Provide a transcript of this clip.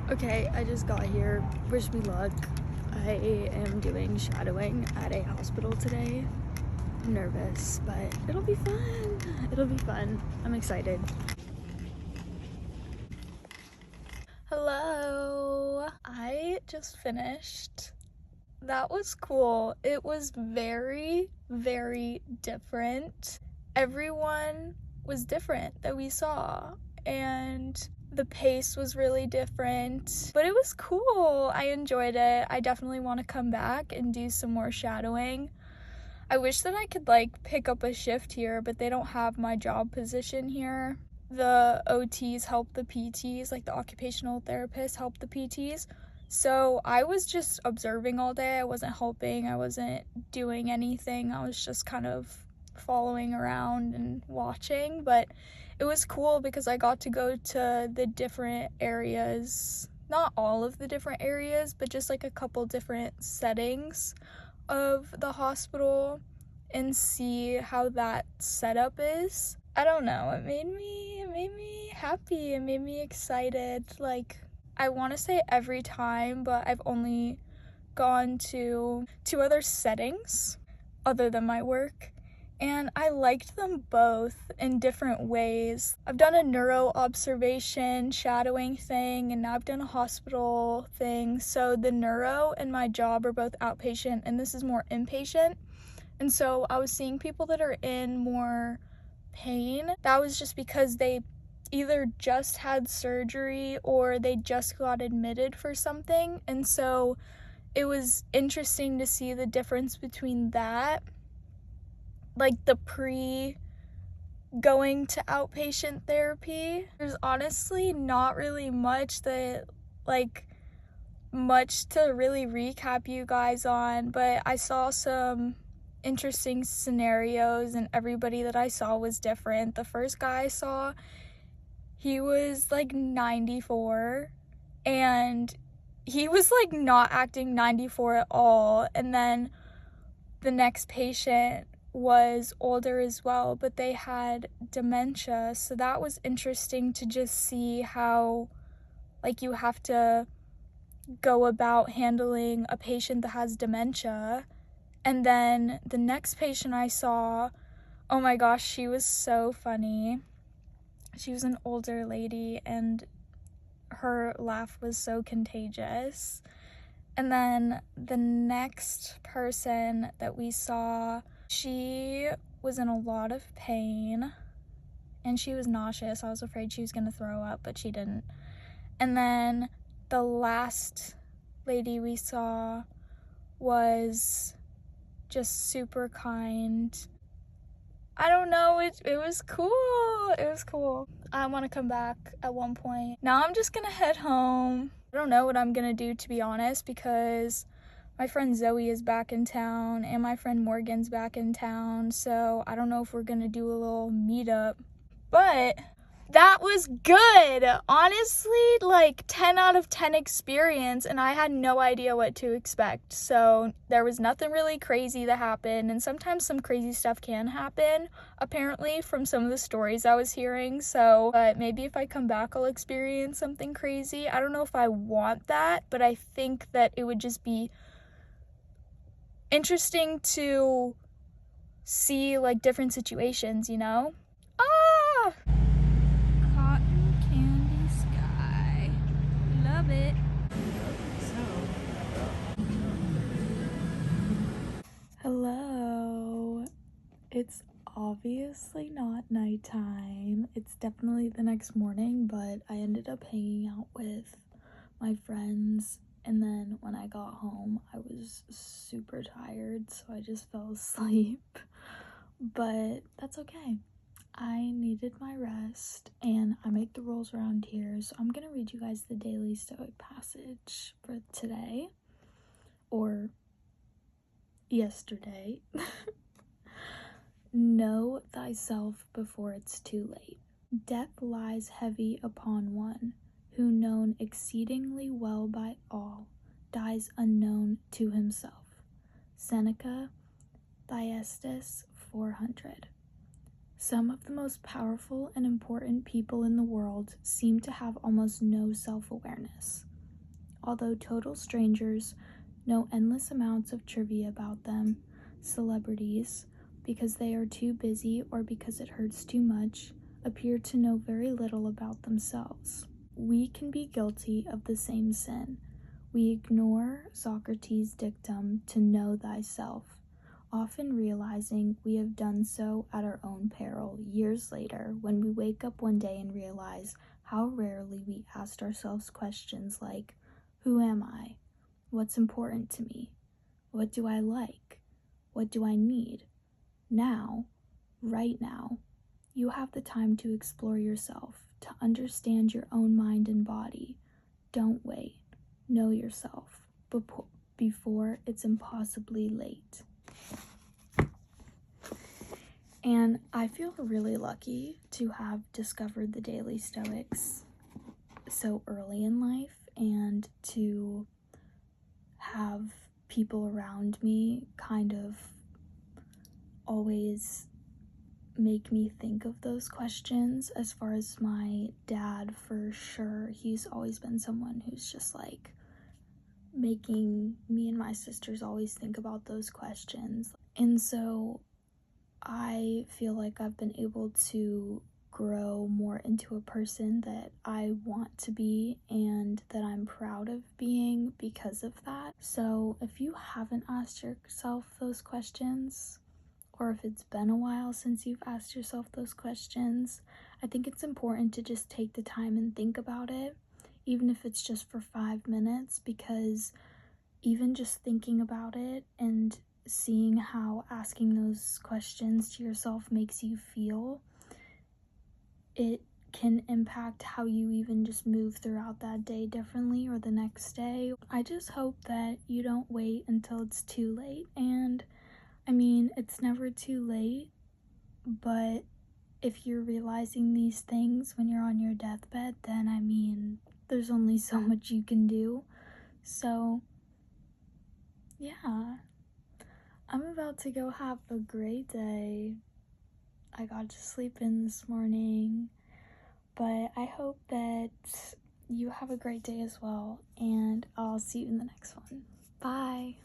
Okay, I just got here. Wish me luck. I am doing shadowing at a hospital today. I'm nervous, but it'll be fun. It'll be fun. I'm excited. Hello. I just finished. That was cool. It was very, very different. Everyone was different that we saw, and the pace was really different, but it was cool. I enjoyed it. I definitely want to come back and do some more shadowing. I wish that I could like pick up a shift here, but they don't have my job position here. The OTs help the PTs, like the occupational therapists help the PTs. So I was just observing all day. I wasn't helping. I wasn't doing anything. I was just kind of following around and watching, but it was cool because I got to go to the different areas, not all of the different areas, but just like a couple different settings of the hospital and see how that setup is. I don't know, it made me happy, it made me excited. Like, I want to say every time, but I've only gone to 2 other settings other than my work, and I liked them both in different ways. I've done a neuro observation shadowing thing, and now I've done a hospital thing. So the neuro and my job are both outpatient, and this is more inpatient. And so I was seeing people that are in more pain. That was just because they either just had surgery or they just got admitted for something. And so it was interesting to see the difference between that, like the going to outpatient therapy. There's honestly not really much to really recap you guys on, but I saw some interesting scenarios and everybody that I saw was different. The first guy I saw, he was like 94 and he was like not acting 94 at all. And then the next patient was older as well, but they had dementia. So that was interesting to just see how like you have to go about handling a patient that has dementia. And then the next patient I saw, oh my gosh, she was so funny. She was an older lady and her laugh was so contagious. And then the next person that we saw, she was in a lot of pain and she was nauseous. I was afraid she was gonna throw up, but she didn't. And then the last lady we saw was just super kind. I don't know, it was cool. It was cool. I want to come back at one point. Now I'm just gonna head home. I don't know what I'm gonna do, to be honest, because my friend Zoe is back in town and my friend Morgan's back in town, so I don't know if we're gonna do a little meetup. But that was good. Honestly, like 10 out of 10 experience, and I had no idea what to expect. So there was nothing really crazy that happened, and sometimes some crazy stuff can happen, apparently, from some of the stories I was hearing. So, but maybe if I come back, I'll experience something crazy. I don't know if I want that, but I think that it would just be interesting to see like different situations, you know? Ah! Cotton candy sky. Love it. Hello. It's obviously not nighttime. It's definitely the next morning, but I ended up hanging out with my friends, and then when I got home, I was super tired, so I just fell asleep. But that's okay. I needed my rest, and I make the rules around here, so I'm gonna read you guys the daily Stoic passage for today, or yesterday. Know thyself before it's too late. Death lies heavy upon one who, known exceedingly well by all, dies unknown to himself. Seneca, Thyestes 400. Some of the most powerful and important people in the world seem to have almost no self-awareness. although total strangers know endless amounts of trivia about them. Celebrities, because they are too busy or because it hurts too much, appear to know very little about themselves. We can be guilty of the same sin. We ignore Socrates' dictum to know thyself, often realizing we have done so at our own peril years later when we wake up one day and realize how rarely we asked ourselves questions like, who am I? What's important to me? What do I like? What do I need? Now, right now, you have the time to explore yourself, to understand your own mind and body. Don't wait. Know yourself before it's impossibly late. And I feel really lucky to have discovered the Daily Stoics so early in life, and to have people around me kind of always make me think of those questions. As far as my dad, for sure, he's always been someone who's just like making me and my sisters always think about those questions. And so I feel like I've been able to grow more into a person that I want to be and that I'm proud of being because of that. So if you haven't asked yourself those questions, or if it's been a while since you've asked yourself those questions, I think it's important to just take the time and think about it, even if it's just for 5 minutes, because even just thinking about it and seeing how asking those questions to yourself makes you feel, it can impact how you even just move throughout that day differently or the next day. I just hope that you don't wait until it's too late. And I mean, it's never too late, but if you're realizing these things when you're on your deathbed, then I mean, there's only so much you can do. So yeah, I'm about to go have a great day. I got to sleep in this morning, but I hope that you have a great day as well, and I'll see you in the next one. Bye.